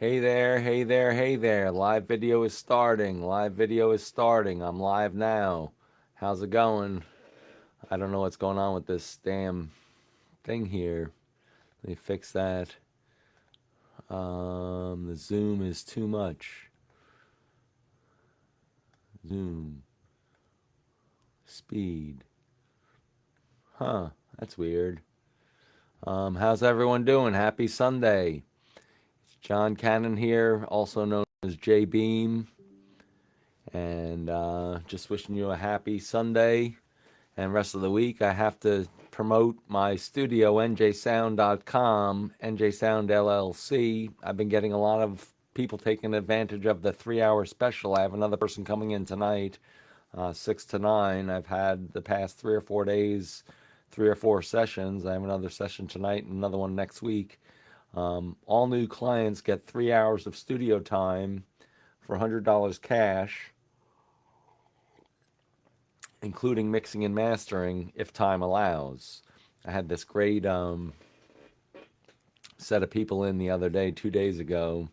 Hey there, hey there, hey there. Live video is starting. Live video is starting. I'm live now. How's it going? I don't know what's going on with this damn thing here. Let me fix that. The zoom is too much. Zoom. Speed. Huh, that's weird. How's everyone doing? Happy Sunday. It's John Cannon here, also known as J Beam. And just wishing you a happy Sunday. And rest of the week, I have to promote my studio, njsound.com, NJ Sound LLC. I've been getting a lot of people taking advantage of the 3 hour special. I have another person coming in tonight, 6 to 9. I've had the past 3 or 4 days, 3 or 4 sessions. I have another session tonight and another one next week. All new clients get 3 hours of studio time for $100 cash, including mixing and mastering if time allows. I had this great set of people in the other day, 2 days ago,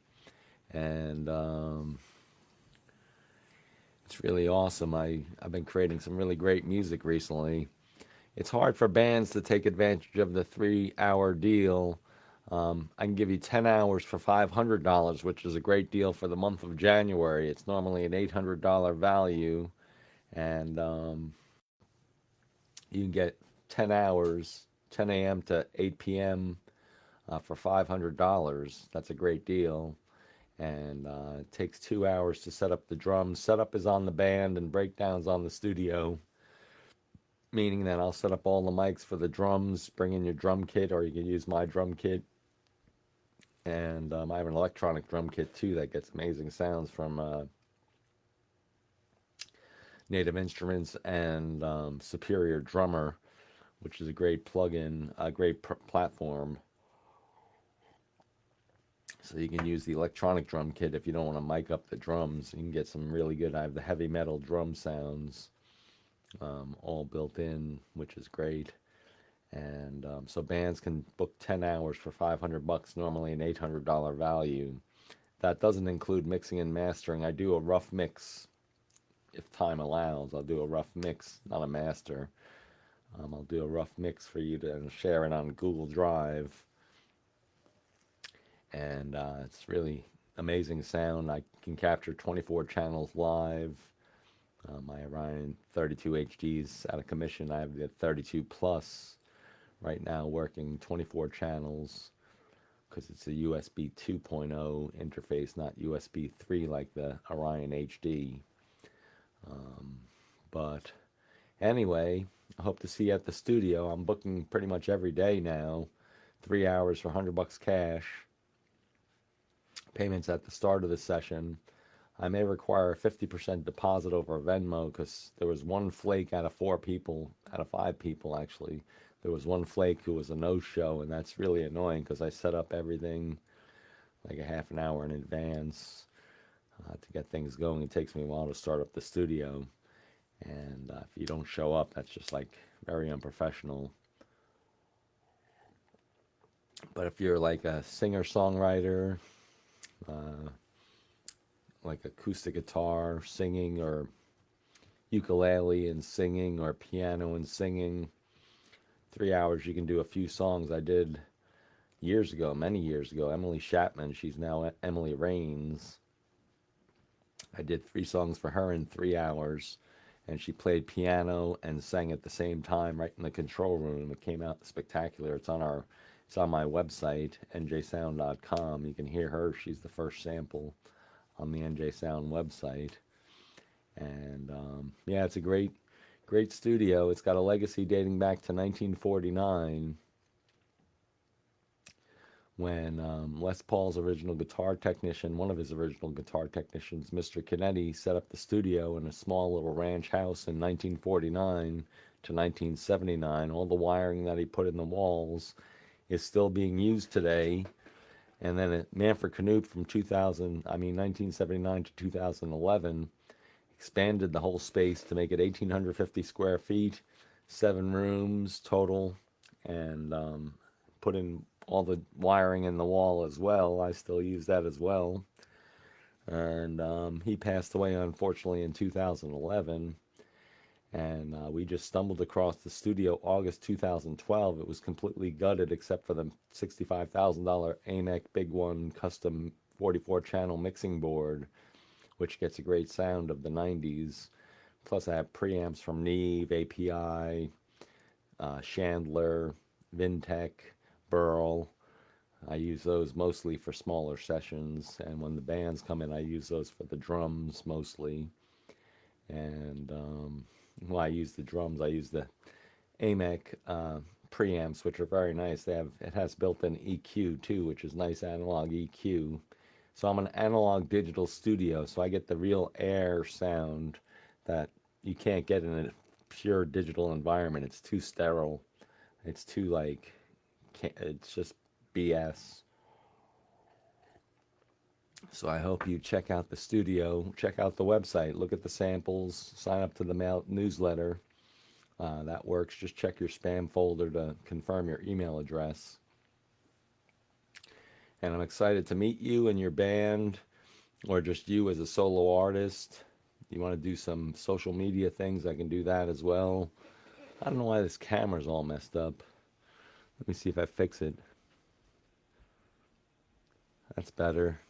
and it's really awesome. I've been creating some really great music recently. It's hard for bands to take advantage of the 3 hour deal. I can give you 10 hours for $500, which is a great deal for the month of January. It's normally an $800 value, and you can get 10 hours, 10 a.m. to 8 p.m. For $500. That's a great deal. And it takes 2 hours to set up the drums. Setup is on the band and breakdowns on the studio, meaning that I'll set up all the mics for the drums, bring in your drum kit, or you can use my drum kit. And I have an electronic drum kit too that gets amazing sounds from Native Instruments and Superior Drummer, which is a great plugin, a great platform. So you can use the electronic drum kit if you don't want to mic up the drums. You can get some really good. I have the heavy metal drum sounds all built in, which is great. And so bands can book 10 hours for $500, normally an $800 value. That doesn't include mixing and mastering. I do a rough mix if time allows. I'll do a rough mix, not a master. I'll do a rough mix for you to share it on Google Drive. And it's really amazing sound. I can capture 24 channels live. My Orion 32 HD's out of commission. I have the 32 Plus right now working 24 channels because it's a USB 2.0 interface, not USB 3 like the Orion HD. But anyway, I hope to see you at the studio. I'm booking pretty much every day now. 3 hours for $100 cash. Payments at the start of the session. I may require a 50% deposit over Venmo because there was one flake out of 4 people, out of 5 people actually. There was one flake who was a no-show, and that's really annoying because I set up everything like a half an hour in advance to get things going. It takes me a while to start up the studio, and if you don't show up, that's just like very unprofessional. But if you're like a singer-songwriter, like acoustic guitar singing, or ukulele and singing, or piano and singing, 3 hours you can do a few songs. I did years ago, many years ago, Emily Chapman. She's now Emily Rains. I did 3 songs for her in 3 hours, and she played piano and sang at the same time right in the control room. It came out spectacular. It's on my website, njsound.com. You can hear her. She's the first sample on the NJ Sound website. And yeah, it's a great studio. It's got a legacy dating back to 1949 when Les Paul's original guitar technician, one of his original guitar technicians, Mr. Kennedy, set up the studio in a small little ranch house in 1949 to 1979. All the wiring that he put in the walls is still being used today. And then at Manfred Canute from 1979 to 2011, expanded the whole space to make it 1,850 square feet, 7 rooms total, and put in all the wiring in the wall as well. I still use that as well. And he passed away, unfortunately, in 2011. And we just stumbled across the studio August 2012. It was completely gutted except for the $65,000 AMEC Big One custom 44 channel mixing board, which gets a great sound of the 90s. Plus, I have preamps from Neve, API, Chandler, Vintech, Burl. I use those mostly for smaller sessions, and when the bands come in, I use those for the drums mostly. And well, I use the drums. I use the AMEC preamps, which are very nice. It has built-in EQ too, which is nice analog EQ. So I'm an analog digital studio, so I get the real air sound that you can't get in a pure digital environment. It's too sterile. It's too like, it's just BS. So I hope you check out the studio, check out the website, look at the samples, sign up to the mail newsletter. That works. Just check your spam folder to confirm your email address. And I'm excited to meet you and your band, or just you as a solo artist. You want to do some social media things, I can do that as well. I don't know why this camera's all messed up. Let me see if I fix it. That's better.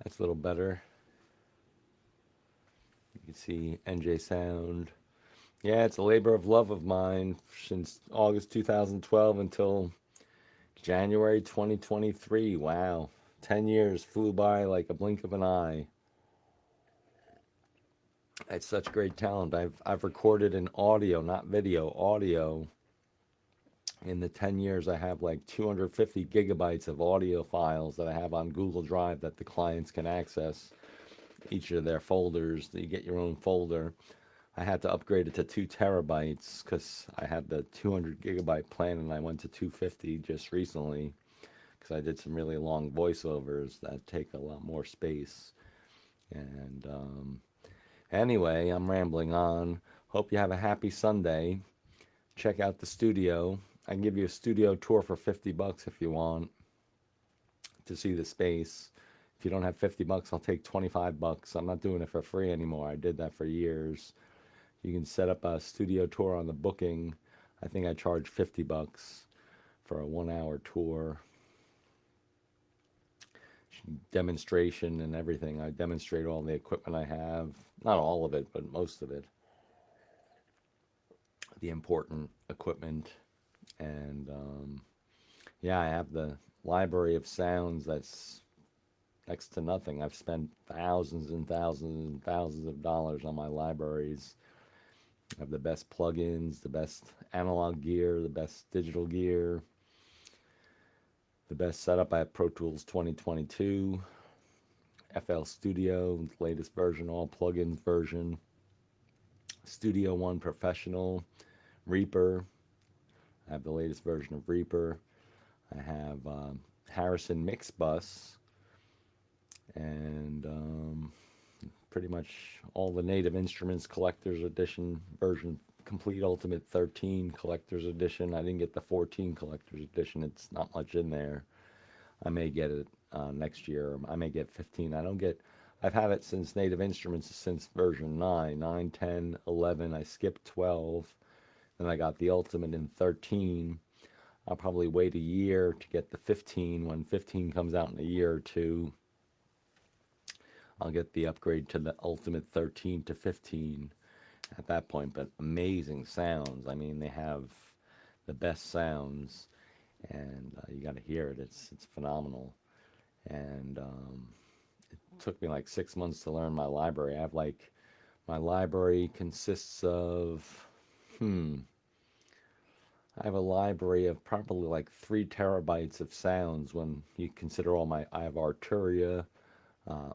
That's a little better. You can see NJ Sound. Yeah, it's a labor of love of mine since August 2012 until January 2023. Wow. 10 years flew by like a blink of an eye. It's such great talent. I've recorded in audio, not video, audio. In the 10 years, I have like 250 gigabytes of audio files that I have on Google Drive that the clients can access. Each of their folders, you get your own folder. I had to upgrade it to 2 terabytes because I had the 200 gigabyte plan and I went to 250 just recently because I did some really long voiceovers that take a lot more space. And anyway, I'm rambling on. Hope you have a happy Sunday. Check out the studio. I can give you a studio tour for $50 if you want to see the space. If you don't have $50, I'll take $25. I'm not doing it for free anymore. I did that for years. You can set up a studio tour on the booking. I think I charge $50 for a 1-hour tour. Demonstration and everything. I demonstrate all the equipment I have. Not all of it, but most of it. The important equipment. And yeah, I have the library of sounds that's next to nothing. I've spent thousands and thousands and thousands of dollars on my libraries. I have the best plugins, the best analog gear, the best digital gear, the best setup. I have Pro Tools 2022, FL Studio, latest version, all plugins version, Studio One Professional, Reaper. I have the latest version of Reaper. I have Harrison Mix Bus, and pretty much all the Native Instruments Collector's Edition version, Complete Ultimate 13 Collector's Edition. I didn't get the 14 Collector's Edition. It's not much in there. I may get it next year. I may get 15. I've had it since Native Instruments, since version 9, 10, 11. I skipped 12. Then I got the Ultimate in 13. I'll probably wait a year to get the 15. When 15 comes out in a year or two, I'll get the upgrade to the Ultimate 13 to 15 at that point. But amazing sounds. I mean, they have the best sounds, and you got to hear it. It's phenomenal. And it took me like 6 months to learn my library. I have like, my library consists of, I have a library of probably like 3 terabytes of sounds when you consider I have Arturia,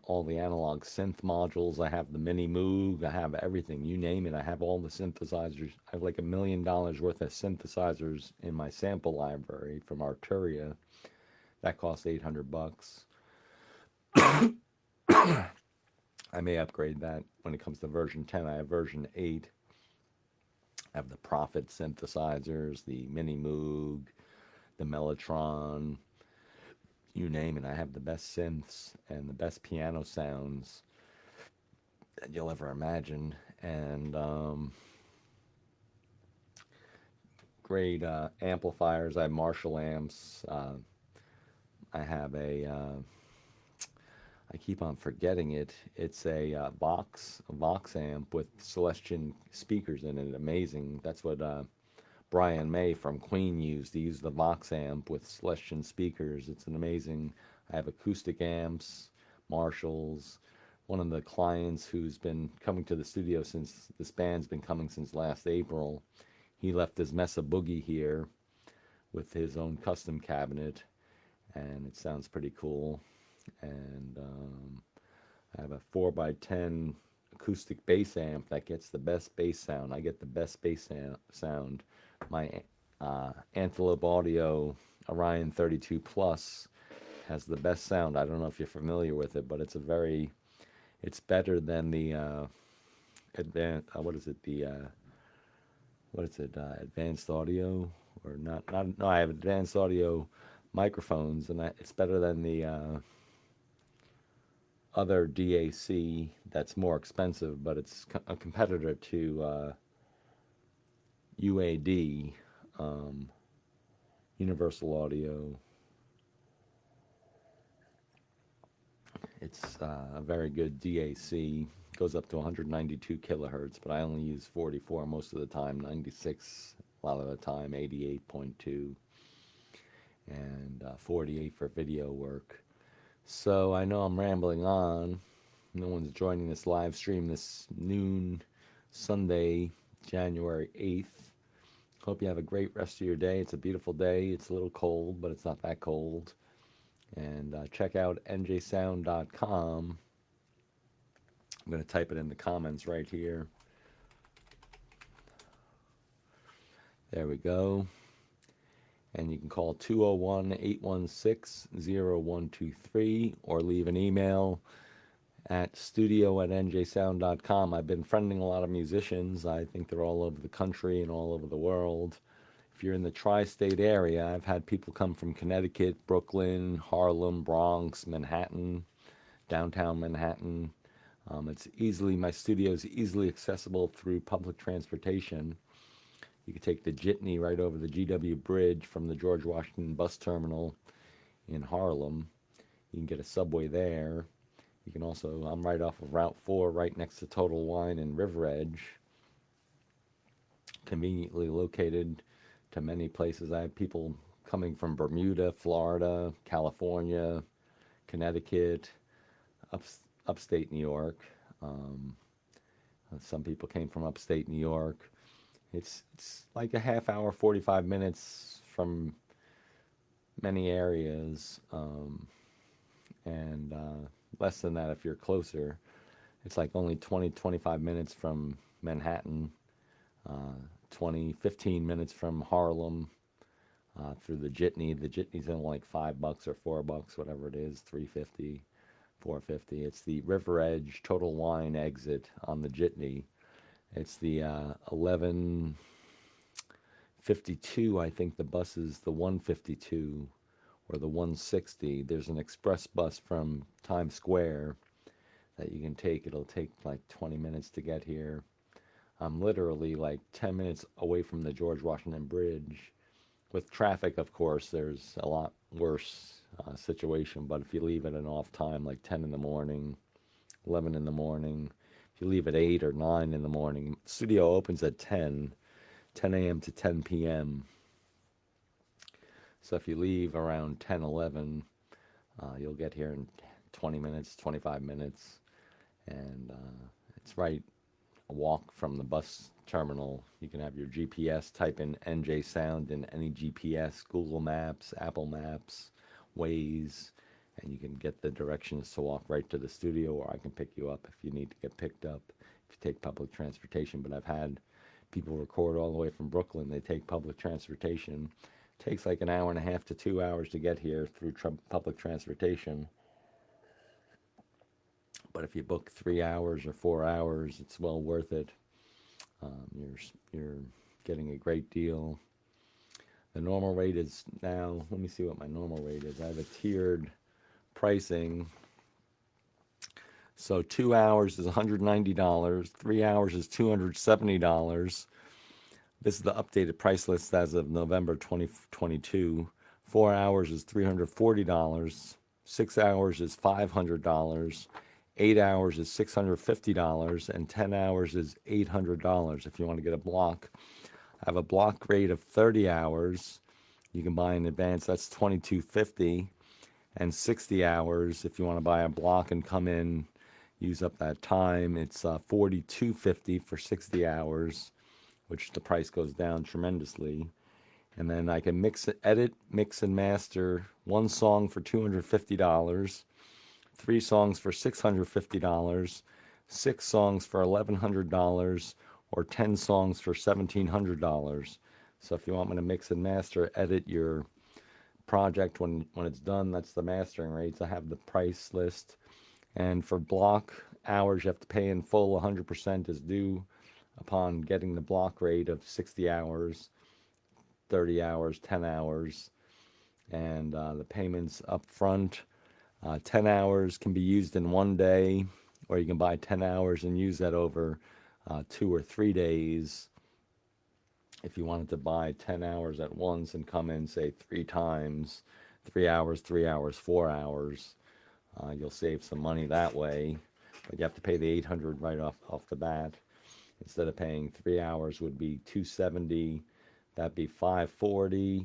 all the analog synth modules. I have the Mini Moog. I have everything. You name it. I have all the synthesizers. I have like $1 million worth of synthesizers in my sample library from Arturia. That costs $800. I may upgrade that when it comes to version 10. I have version 8. I have the Prophet synthesizers, the Mini Moog, the Mellotron, you name it. I have the best synths and the best piano sounds that you'll ever imagine, and great amplifiers. I have Marshall amps. I have I keep on forgetting it. It's a Vox amp with Celestion speakers in it. Amazing. That's what Brian May from Queen used. He used the Vox amp with Celestion speakers. It's an amazing. I have acoustic amps, Marshalls. One of the clients who's been coming to the studio since this band's been coming since last April, he left his Mesa Boogie here with his own custom cabinet, and it sounds pretty cool. And I have a 4x10 acoustic bass amp that gets the best bass sound. I get the best bass sound. My Antelope Audio Orion 32 Plus has the best sound. I don't know if you're familiar with it, but it's better than the advanced audio, or not, no, I have advanced audio microphones, and it's better than the other DAC that's more expensive, but it's a competitor to UAD, Universal Audio. It's a very good DAC. Goes up to 192 kilohertz, but I only use 44 most of the time, 96 a lot of the time, 88.2, and 48 for video work. So I know I'm rambling on. No one's joining this live stream this noon Sunday, January 8th. Hope you have a great rest of your day. It's a beautiful day. It's a little cold, but it's not that cold. And check out njsound.com. I'm going to type it in the comments right here. There we go. And you can call 201-816-0123 or leave an email at studio@njsound.com. I've been friending a lot of musicians. I think they're all over the country and all over the world. If you're in the tri-state area, I've had people come from Connecticut, Brooklyn, Harlem, Bronx, Manhattan, downtown Manhattan. My studio is easily accessible through public transportation. You can take the Jitney right over the GW Bridge from the George Washington Bus Terminal in Harlem. You can get a subway there. You can also, I'm right off of Route 4, right next to Total Wine in River Edge. Conveniently located to many places. I have people coming from Bermuda, Florida, California, Connecticut, upstate New York. Some people came from upstate New York. It's like a half hour, 45 minutes from many areas, and less than that if you're closer. It's like only 20, 25 minutes from Manhattan, 15 minutes from Harlem, through the Jitney. The Jitney's in like $5 or $4, whatever it is, $3.50, $4.50. It's the River Edge Total Wine exit on the Jitney. It's the 1152, I think the bus is the 152 or the 160. There's an express bus from Times Square that you can take. It'll take like 20 minutes to get here. I'm literally like 10 minutes away from the George Washington Bridge. With traffic, of course, there's a lot worse situation, but if you leave at an off time, like 10 in the morning, 11 in the morning, if you leave at 8 or 9 in the morning, studio opens at 10 a.m. to 10 p.m. So if you leave around 10, 11, you'll get here in 20 minutes, 25 minutes, and it's right a walk from the bus terminal. You can have your GPS, type in NJ Sound in any GPS, Google Maps, Apple Maps, Waze, and you can get the directions to walk right to the studio, or I can pick you up if you need to get picked up if you take public transportation. But I've had people record all the way from Brooklyn. They take public transportation. It takes like an hour and a half to 2 hours to get here through public transportation. But if you book 3 hours or 4 hours, it's well worth it. You're getting a great deal. The normal rate is now, let me see what my normal rate is. I have a tiered pricing. So 2 hours is $190, 3 hours is $270. This is the updated price list as of November 2022. 4 hours is $340, 6 hours is $500, 8 hours is $650, and 10 hours is $800 if you want to get a block. I have a block rate of 30 hours. You can buy in advance, that's $22.50. And 60 hours, if you want to buy a block and come in, use up that time, it's $42.50 for 60 hours, which the price goes down tremendously. And then I can edit, mix, and master one song for $250, 3 songs for $650, 6 songs for $1,100, or 10 songs for $1,700. So if you want me to mix and master, edit your project when it's done, that's the mastering rates. I have the price list. And for block hours, you have to pay in full. 100% is due upon getting the block rate of 60 hours, 30 hours, 10 hours, and the payments up front. 10 hours can be used in one day, or you can buy 10 hours and use that over 2 or 3 days. If you wanted to buy 10 hours at once and come in, say, 3 times, 3 hours, 3 hours, 4 hours, you'll save some money that way. But you have to pay the $800 right off the bat. Instead of paying 3 hours would be $270. That'd be $540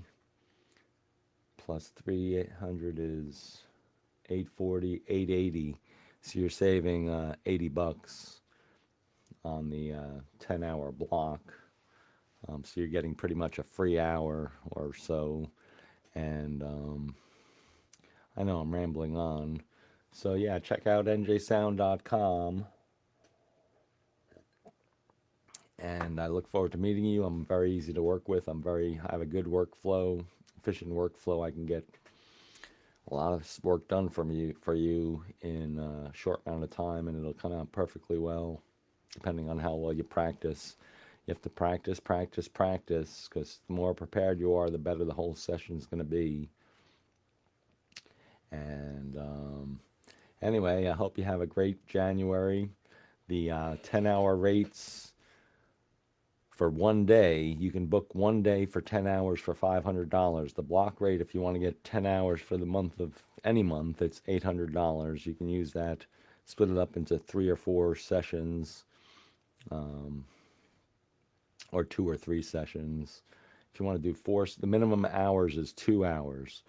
plus 300 is $840, $880. So you're saving $80 on the 10-hour block. So you're getting pretty much a free hour or so. And I know I'm rambling on. So yeah, check out njsound.com. And I look forward to meeting you. I'm very easy to work with. I have a good workflow, efficient workflow. I can get a lot of work done for you in a short amount of time, and it'll come out perfectly well, depending on how well you practice. You have to practice, practice, practice, because the more prepared you are, the better the whole session is going to be. And anyway, I hope you have a great January. The 10-hour rates for one day, you can book one day for 10 hours for $500. The block rate, if you want to get 10 hours for the month of any month, it's $800. You can use that, split it up into 3 or 4 sessions. Or 2 or 3 sessions. If you want to do 4, the minimum hours is 2 hours.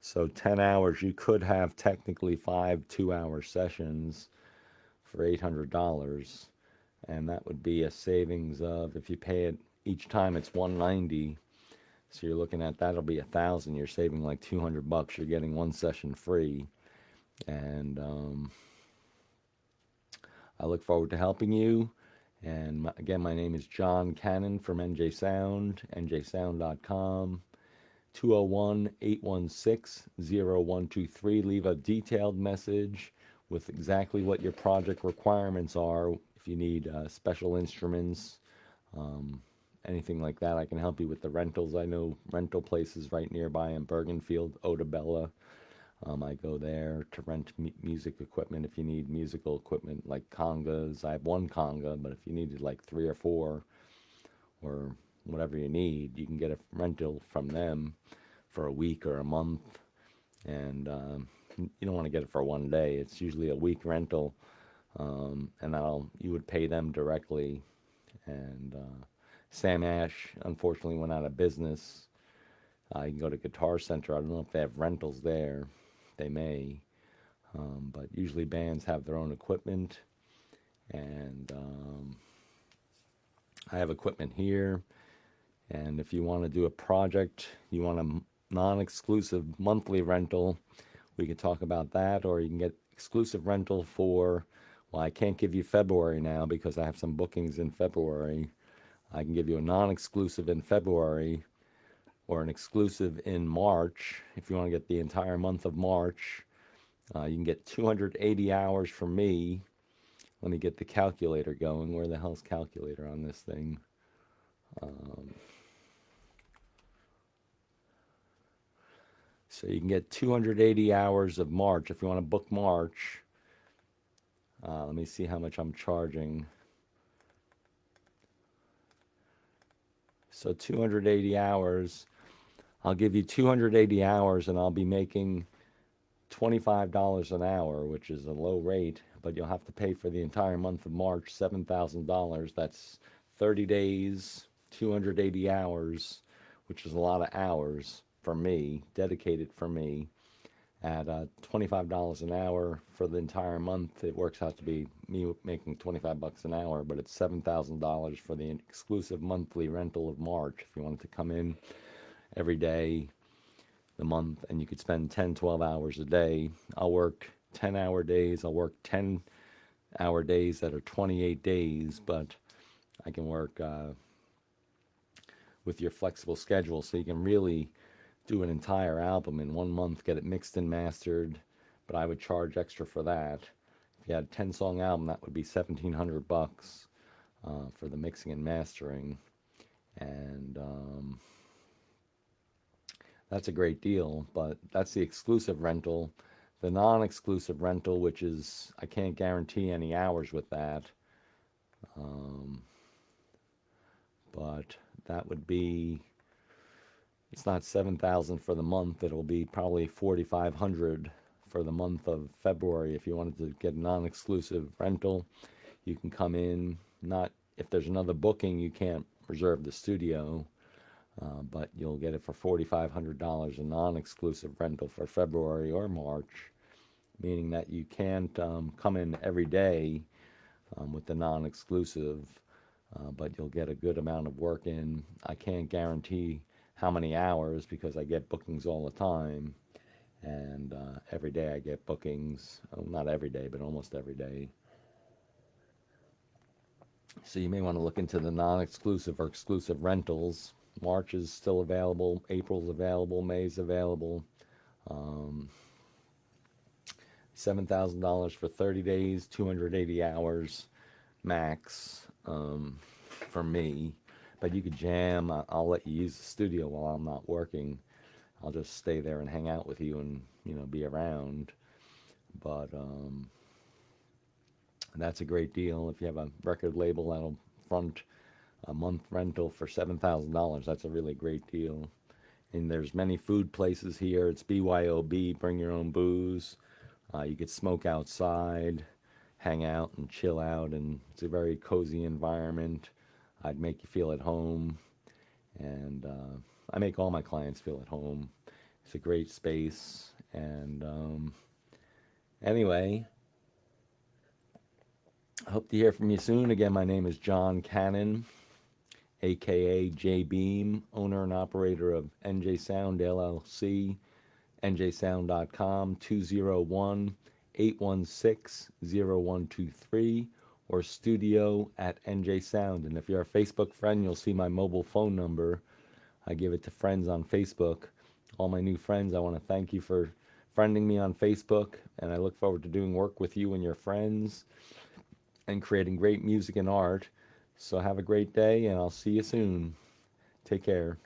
So 10 hours, you could have technically 5 2-hour sessions for $800. And that would be a savings of, if you pay it each time, it's $190. So you're looking at, that'll be $1,000. You're saving like $200. You're getting one session free. And I look forward to helping you. And again, my name is John Cannon from NJ Sound, njsound.com, 201-816-0123. Leave a detailed message with exactly what your project requirements are. If you need special instruments, anything like that, I can help you with the rentals. I know rental places right nearby in Bergenfield, Odabella. I go there to rent music equipment if you need musical equipment like congas. I have 1 conga, but if you needed like 3 or 4 or whatever you need, you can get a rental from them for a week or a month. And you don't want to get it for one day. It's usually a week rental, and you would pay them directly. And Sam Ash unfortunately went out of business. You can go to Guitar Center. I don't know if they have rentals there. They may, but usually bands have their own equipment, and I have equipment here. And if you want to do a project, you want a non-exclusive monthly rental, we can talk about that. Or you can get exclusive rental for, well, I can't give you February now because I have some bookings in February. I can give you a non-exclusive in February, or an exclusive in March. If you want to get the entire month of March, you can get 280 hours from me. Let me get the calculator going. Where the hell's calculator on this thing? So you can get 280 hours of March if you want to book March. Let me see how much I'm charging. So 280 hours. I'll give you 280 hours and I'll be making $25 an hour, which is a low rate, but you'll have to pay for the entire month of March, $7,000. That's 30 days, 280 hours, which is a lot of hours for me, dedicated for me. At $25 an hour for the entire month, it works out to be me making 25 bucks an hour, but it's $7,000 for the exclusive monthly rental of March. If you wanted to come in every day, the month, and you could spend 10, 12 hours a day. I'll work 10-hour days. I'll work 10-hour days that are 28 days, but I can work with your flexible schedule, so you can really do an entire album in 1 month, get it mixed and mastered, but I would charge extra for that. If you had a 10-song album, that would be 1,700 bucks for the mixing and mastering, and that's a great deal, but that's the exclusive rental. The non-exclusive rental, which is, I can't guarantee any hours with that, but that would be, it's not 7,000 for the month. It'll be probably 4,500 for the month of February. If you wanted to get a non-exclusive rental, you can come in. Not if there's another booking, you can't reserve the studio, but you'll get it for $4,500, a non-exclusive rental for February or March, meaning that you can't come in every day with the non-exclusive, but you'll get a good amount of work in. I can't guarantee how many hours because I get bookings all the time, and every day I get bookings. Well, not every day, but almost every day. So you may want to look into the non-exclusive or exclusive rentals. March is still available, April's available, May's available. $7,000 for 30 days, 280 hours max for me. But you could jam. I'll let you use the studio while I'm not working. I'll just stay there and hang out with you and, be around. But that's a great deal. If you have a record label that'll front a month rental for $7,000, that's a really great deal. And there's many food places here. It's BYOB, bring your own booze. You could smoke outside, hang out and chill out, and it's a very cozy environment. I'd make you feel at home, and I make all my clients feel at home. It's a great space, and anyway, I hope to hear from you soon. Again, my name is John Cannon, aka J Beam, owner and operator of NJ Sound LLC, njsound.com, 201-816-0123, or studio at NJ Sound. And if you're a Facebook friend, you'll see my mobile phone number. I give it to friends on Facebook. All my new friends, I want to thank you for friending me on Facebook, and I look forward to doing work with you and your friends and creating great music and art. So have a great day, and I'll see you soon. Take care.